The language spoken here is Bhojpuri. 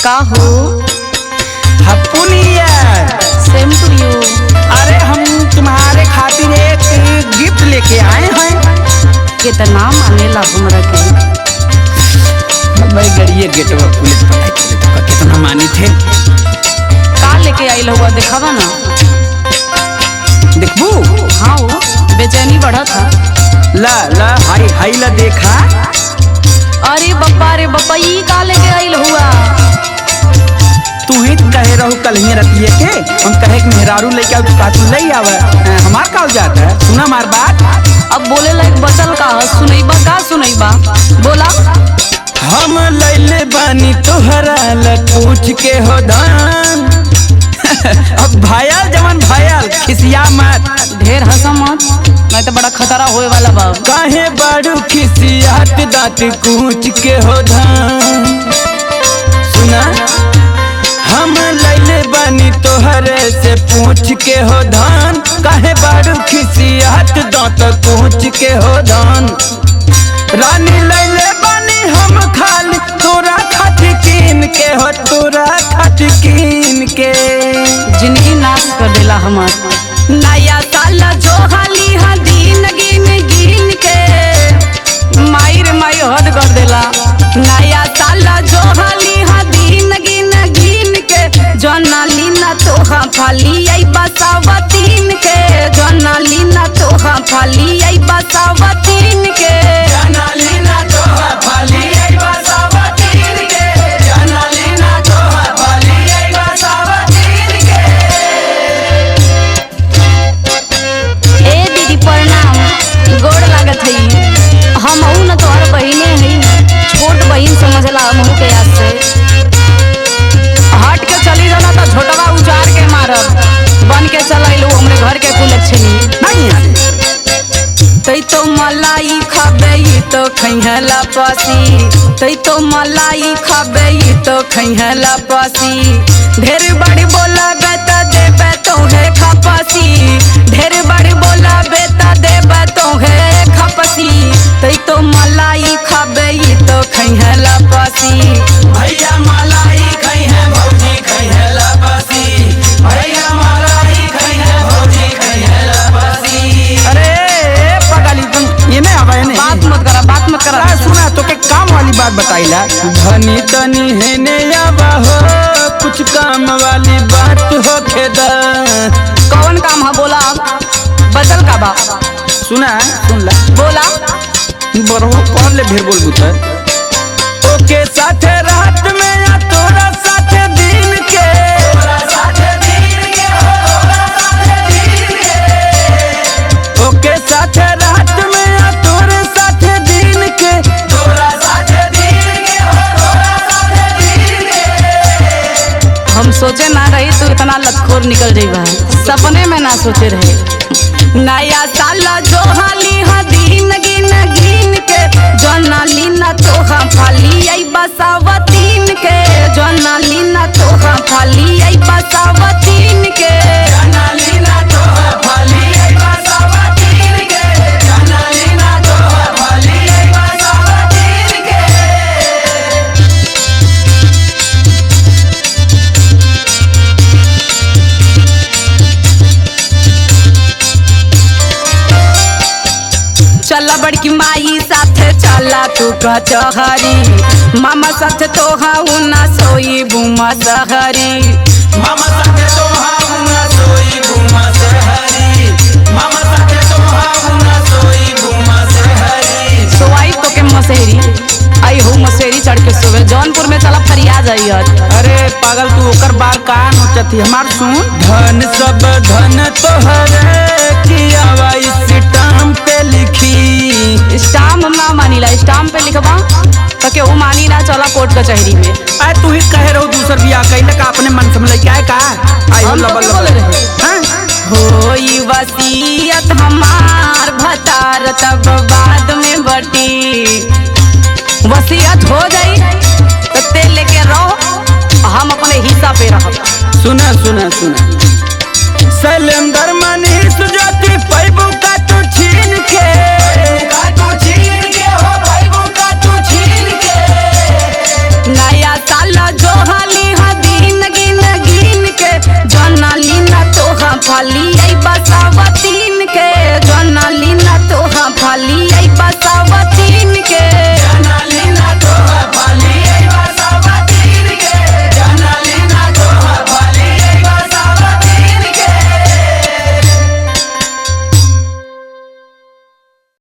का हो? Happy new year. Same to you. अरे हम तुम्हारे खातिर एक गिफ्ट लेके आए हैं। कितना मानेला हमरा के? भाई गड़िए गेटवा पुलिस पता चले तो कितना मानी थे। का लेके आई हुआ दिखावा ना। देखबू? हाँ वो बेचैनी बढ़ा था। ला ला हाई हाई ला देखा। अरे बप्पा ई का लेके आई हुआ? तू ही कहे रहू कल ही रतिए के हम कहे कि मेहरारू लेके आओ तो काटू ले आवे हमार का हो जाता है। सुना मार बात। अब बोले लायक बचल का सुनैबा का सुनैबा बोला। हम लैले बानी तोहरा ला पूछ के हो दान। अब भायल जवन भायल खिसिया मत। ढेर हंसा मत नहीं तो बड़ा खतरा होए वाला बा। काहे बाड़ू खिसियात दांत कूच के हो धान। सुना हम लैले बानी तोहरे से पूछ के हो धान। काहे बाड़ू खिसियात दांत कूच के हो धान। रानी लैले बानी हम खाली तोरा खातिर कीन के हो तोरा खातिर कीन के। जिंदगी नाश कर देला हमार। नया साल जो हाली हा दिन गिन गिन के माई रे माई हद कर देला। नया साल जो हाली हा दिन गिन गिन के जना लीना तोहा फाली आई बसावतीन के। जना लीना तोहा फाली आई बसावतीन के। जना लीना तोहा फाली आई बसावतीन के। जना लीना तोहा फाली आई बसावतीन के। ए दीदी प्रणाम गोड़ लागत है। हम न तोहर बहिने है छोट बहिन समझला हमहू के याद से। हट के चली जाना तो झोटवा उचार के मारब। बन के चलैलू हमरे घर के कुलक्षणी नहीं तै तो मलाई खाबे तो खैहला पासी। तै तो मलाई खाबे तो खैहला पासी। ढेर बड़ी बोला बेटा देबे तोहे खपासी। ढेर बड़ी बोला बेटा देबे तोहे खपासी। तै तो मलाई खाबे तो खैहला पासी। भैया मलाई खई है भौजी खई है लपासी। भैया मलाई खई है भौजी खई है लपासी। अरे पगली तुम ये में आवे नहीं। बात मत करा सुना तो के काम वाली बात बताइला। धनी तनी है ने आवा हो कुछ काम वाली बात हो खेदा। कौन काम है बोला बदल का बा। सुना सुन ला बोला बरो कौन ले फिर बोल बुता। ओके साथे रात में या तोरा साथे दिन के। तोरा साथे दिन के हो तोरा साथे दिन के। ओके साथे रात में या तोरे साथे दिन के। तोरा साथे दिन के हो तोरा साथे दिन के। हम सोचे ना रही तो इतना लतखोर निकल जाइबा। सपने में ना सोचे रहे। नया साल जो हाली हा दिन गिन गिन के जना लीना तोहा फाली आई बसावतीन के। जना लीना तोहा फाली आई बसावतीन के। जना लीना तोहा फाली आई बसावतीन के। जना लीना तोहा फाली आई बसावतीन के। चला बड़की माई साथे चला तू कचहरी। मामा साथे तोहा उना सोई बुमा सहरी। मामा साथे तोहा उना सोई बुमा सहरी। मामा साथे तोहा उना सोई बुमा सहरी। सोई तो के मसेरी आई हो मसेरी चढ़ के सोवे। जौनपुर में चला फरिया जाई आज। अरे पागल तू ओकर बार का नोचती हमार सुन। धन सब धन तोहरे किया वाई स्टाम्प पे लिखी। स्टाम्प ना मानीला स्टाम्प पे लिखबा तो के वो मानी ना चला कोर्ट कचहरी में। आ तू ही कहे रहो दूसर बियाह कइले का अपने मन समझ के आए का। आई हो हम तो लबल के बोले लबल रहे। हां होई वसीयत हमार भतार तब बाद में बटी। वसीयत हो जाई तो ते लेके रहो हम अपने हिस्सा पे रह। सुना सुना सुना सैलेंदर मनीष ज्योति पैबू का तू छीन के। का तू छीन के हो पैबू का तू छीन के। नया साल जो हाली खाली